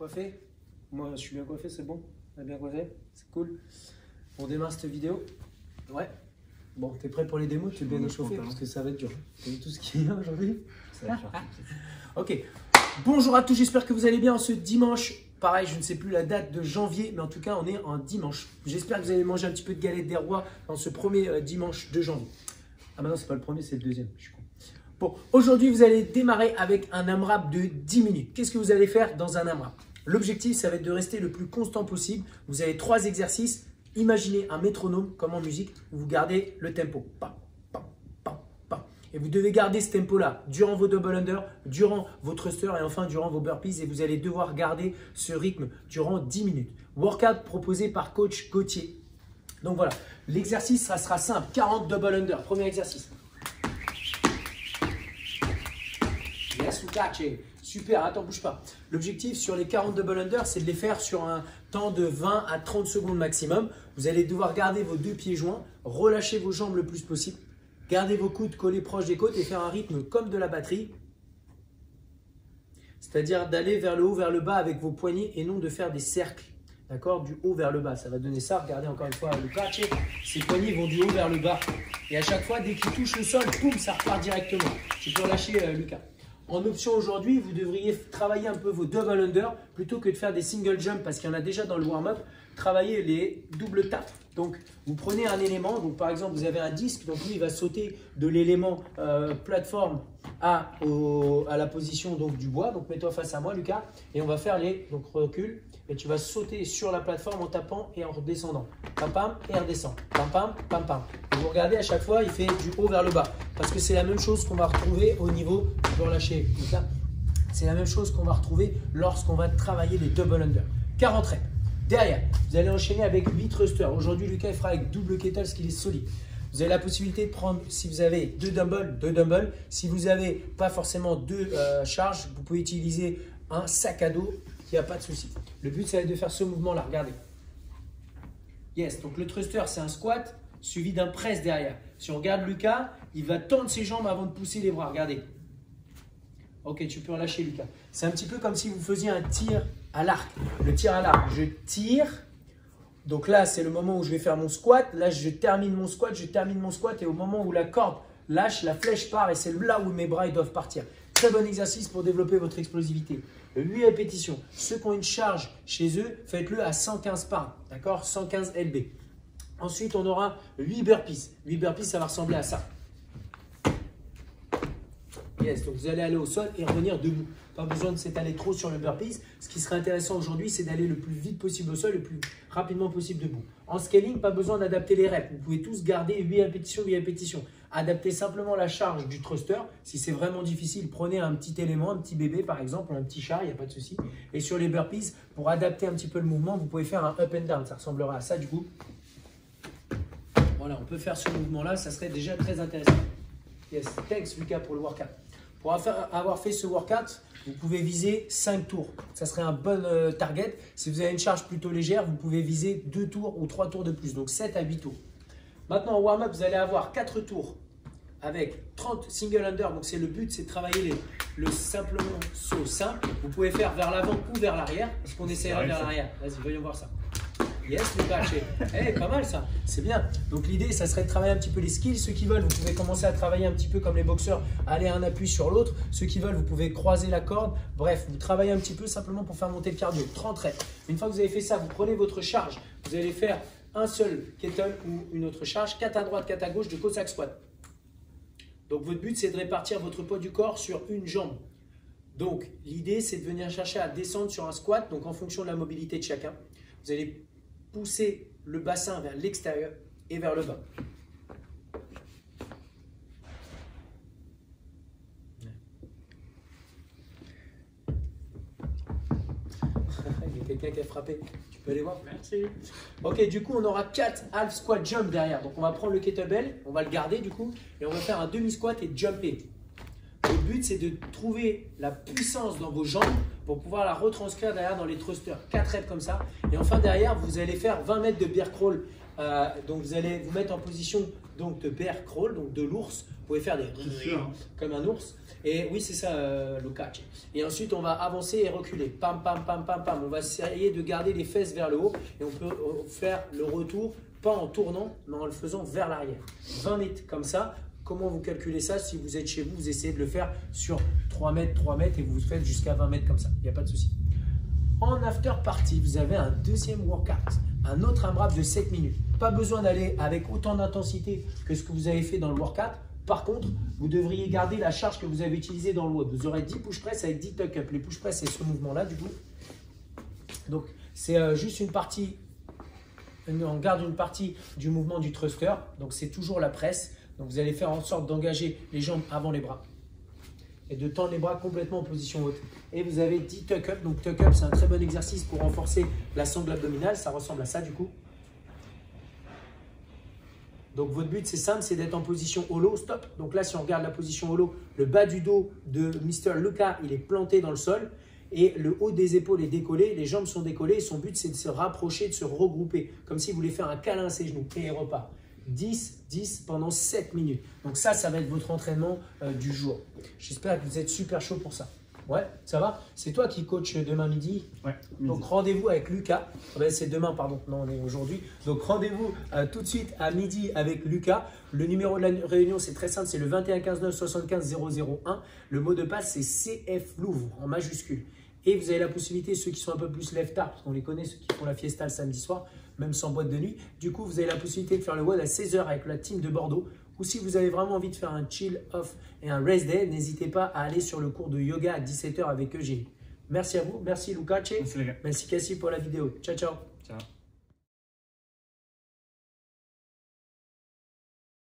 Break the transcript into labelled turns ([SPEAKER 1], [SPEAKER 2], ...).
[SPEAKER 1] Coiffé? Moi, je suis bien coiffé, c'est bon? On a bien coiffé? C'est cool. On démarre cette vidéo. Ouais. Bon, t'es prêt pour les démos? Tu es bien échauffé parce que ça va être dur. T'as vu tout ce qu'il y a aujourd'hui? Ok. Bonjour à tous, j'espère que vous allez bien ce dimanche. Pareil, je ne sais plus la date de janvier, mais en tout cas, on est en dimanche. J'espère que vous allez manger un petit peu de galette des rois dans ce premier dimanche de janvier. Ah, maintenant, c'est pas le premier, c'est le deuxième. Je suis con. Bon, aujourd'hui, vous allez démarrer avec un AMRAP de 10 minutes. Qu'est-ce que vous allez faire dans un AMRAP? L'objectif, ça va être de rester le plus constant possible. Vous avez 3 exercices. Imaginez un métronome comme en musique où vous gardez le tempo. Pam, pam, pam, pam. Et vous devez garder ce tempo-là durant vos double under, durant vos thrusters et enfin durant vos burpees. Et vous allez devoir garder ce rythme durant 10 minutes. Workout proposé par coach Gauthier. Donc voilà, l'exercice, ça sera simple. 40 double under. Premier exercice. Yes, vous catchez. Super, attends, bouge pas. L'objectif sur les 40 double under, c'est de les faire sur un temps de 20 à 30 secondes maximum. Vous allez devoir garder vos deux pieds joints, relâcher vos jambes le plus possible, garder vos coudes collés proches des côtes et faire un rythme comme de la batterie. C'est-à-dire d'aller vers le haut, vers le bas avec vos poignets et non de faire des cercles. D'accord? Du haut vers le bas. Ça va donner ça. Regardez encore une fois le catch. Ces poignets vont du haut vers le bas. Et à chaque fois, dès qu'ils touchent le sol, boum, ça repart directement. Tu peux relâcher Lucas. En option aujourd'hui, vous devriez travailler un peu vos double under plutôt que de faire des single jump parce qu'il y en a déjà dans le warm-up. Travaillez les double tapes. Donc, vous prenez un élément. Donc, par exemple, vous avez un disque. Donc, lui, il va sauter de l'élément plateforme à la position donc, du bois. Donc, mets-toi face à moi, Lucas. Et on va faire les… Donc, recule. Et tu vas sauter sur la plateforme en tapant et en redescendant. Pam, pam, et redescend. Pam, pam, pam, pam. Et vous regardez, à chaque fois, il fait du haut vers le bas. Parce que c'est la même chose qu'on va retrouver au niveau… Je peux relâcher, Lucas. C'est la même chose qu'on va retrouver lorsqu'on va travailler les double under. 40 reps. Derrière, vous allez enchaîner avec 8 thrusters. Aujourd'hui, Lucas il fera avec double kettle, ce qui est solide. Vous avez la possibilité de prendre, si vous avez 2 dumbbells. Si vous n'avez pas forcément 2 charges, vous pouvez utiliser un sac à dos. Il n'y a pas de souci. Le but, c'est de faire ce mouvement-là. Regardez. Yes, donc le thruster, c'est un squat suivi d'un press derrière. Si on regarde Lucas, il va tendre ses jambes avant de pousser les bras. Regardez. Ok, tu peux relâcher, Lucas. C'est un petit peu comme si vous faisiez un tir à l'arc. Le tir à l'arc, je tire. Donc là, c'est le moment où je vais faire mon squat. Là, je termine mon squat, Et au moment où la corde lâche, la flèche part. Et c'est là où mes bras ils doivent partir. Très bon exercice pour développer votre explosivité. 8 répétitions. Ceux qui ont une charge chez eux, faites-le à 115 par. D'accord? 115 LB. Ensuite, on aura 8 burpees. 8 burpees, ça va ressembler à ça. Yes, donc vous allez aller au sol et revenir debout. Pas besoin de s'étaler trop sur le burpees. Ce qui serait intéressant aujourd'hui, c'est d'aller le plus vite possible au sol, le plus rapidement possible debout. En scaling, pas besoin d'adapter les reps. Vous pouvez tous garder 8 répétitions, 8 répétitions. Adaptez simplement la charge du thruster. Si c'est vraiment difficile, prenez un petit élément, un petit bébé par exemple, un petit chat, il n'y a pas de souci. Et sur les burpees, pour adapter un petit peu le mouvement, vous pouvez faire un up and down. Ça ressemblera à ça du coup. Voilà, on peut faire ce mouvement-là, ça serait déjà très intéressant. Yes, thanks Lucas pour le workout. Pour avoir fait ce workout, vous pouvez viser 5 tours. Ça serait un bon target. Si vous avez une charge plutôt légère, vous pouvez viser 2 tours ou 3 tours de plus. Donc 7 à 8 tours. Maintenant, en warm-up, vous allez avoir 4 tours avec 30 single under. Donc le but, c'est de travailler le simplement saut simple. Vous pouvez faire vers l'avant ou vers l'arrière. Est-ce qu'on essaiera vers l'arrière? Vas-y, voyons voir ça. Yes, les patchs. Pas mal ça, c'est bien. Donc l'idée, ça serait de travailler un petit peu les skills. Ceux qui veulent, vous pouvez commencer à travailler un petit peu comme les boxeurs, aller un appui sur l'autre. Ceux qui veulent, vous pouvez croiser la corde. Bref, vous travaillez un petit peu simplement pour faire monter le cardio. 30 reps. Une fois que vous avez fait ça, vous prenez votre charge. Vous allez faire un seul kettle ou une autre charge, 4 à droite, 4 à gauche de Cossack squat. Donc votre but, c'est de répartir votre poids du corps sur une jambe. Donc l'idée, c'est de venir chercher à descendre sur un squat. Donc en fonction de la mobilité de chacun, vous allez pousser le bassin vers l'extérieur et vers le bas. Il y a quelqu'un qui a frappé. Tu peux aller voir? Merci. Ok, du coup, on aura 4 half squat jump derrière. Donc, on va prendre le kettlebell, on va le garder du coup, et on va faire un demi-squat et jumper. Le but, c'est de trouver la puissance dans vos jambes pour pouvoir la retranscrire derrière dans les thrusters. 4 reps comme ça. Et enfin, derrière, vous allez faire 20 mètres de bear crawl. Donc, vous allez vous mettre en position donc de bear crawl, donc de l'ours. Vous pouvez faire des comme un ours. Et oui, c'est ça, Lukacs. Et ensuite, on va avancer et reculer. Pam, pam, pam, pam, pam. On va essayer de garder les fesses vers le haut. Et on peut faire le retour, pas en tournant, mais en le faisant vers l'arrière. 20 mètres comme ça. Comment vous calculez ça? Si vous êtes chez vous, vous essayez de le faire sur 3 mètres et vous faites jusqu'à 20 mètres comme ça. Il n'y a pas de souci. En after party, vous avez un deuxième workout, un autre AMRAP de 7 minutes. Pas besoin d'aller avec autant d'intensité que ce que vous avez fait dans le workout. Par contre, vous devriez garder la charge que vous avez utilisée dans le WOD. Vous aurez 10 push press avec 10 tuck up. Les push press, c'est ce mouvement-là du coup. Donc, c'est juste une partie, on garde une partie du mouvement du thruster. Donc, c'est toujours la presse. Donc, vous allez faire en sorte d'engager les jambes avant les bras et de tendre les bras complètement en position haute. Et vous avez 10 tuck up. Donc, tuck up, c'est un très bon exercice pour renforcer la sangle abdominale. Ça ressemble à ça du coup. Donc, votre but, c'est simple, c'est d'être en position holo, stop. Donc là, si on regarde la position holo, le bas du dos de Mr. Luka, il est planté dans le sol et le haut des épaules est décollé, les jambes sont décollées et son but, c'est de se rapprocher, de se regrouper, comme s'il voulait faire un câlin à ses genoux. Et il repart. 10, 10 pendant 7 minutes. Donc ça va être votre entraînement du jour. J'espère que vous êtes super chaud pour ça. Ouais, ça va? C'est toi qui coach demain midi?
[SPEAKER 2] Ouais. Midi.
[SPEAKER 1] Donc rendez-vous avec Lucas. C'est demain, pardon. Non, on est aujourd'hui. Donc rendez-vous tout de suite à midi avec Lucas. Le numéro de la réunion, c'est très simple. C'est le 21 15 9 75 001. Le mot de passe, c'est CF Louvre en majuscule. Et vous avez la possibilité, ceux qui sont un peu plus lève-tard, parce qu'on les connaît, ceux qui font la fiesta le samedi soir, même sans boîte de nuit. Du coup, vous avez la possibilité de faire le WOD à 16 h avec la team de Bordeaux. Ou si vous avez vraiment envie de faire un chill off et un rest day, n'hésitez pas à aller sur le cours de yoga à 17 h avec Eugénie. Merci à vous, merci Lukacs,
[SPEAKER 2] Merci les gars.
[SPEAKER 1] merci Cassie pour la vidéo. Ciao, ciao.
[SPEAKER 2] Ciao.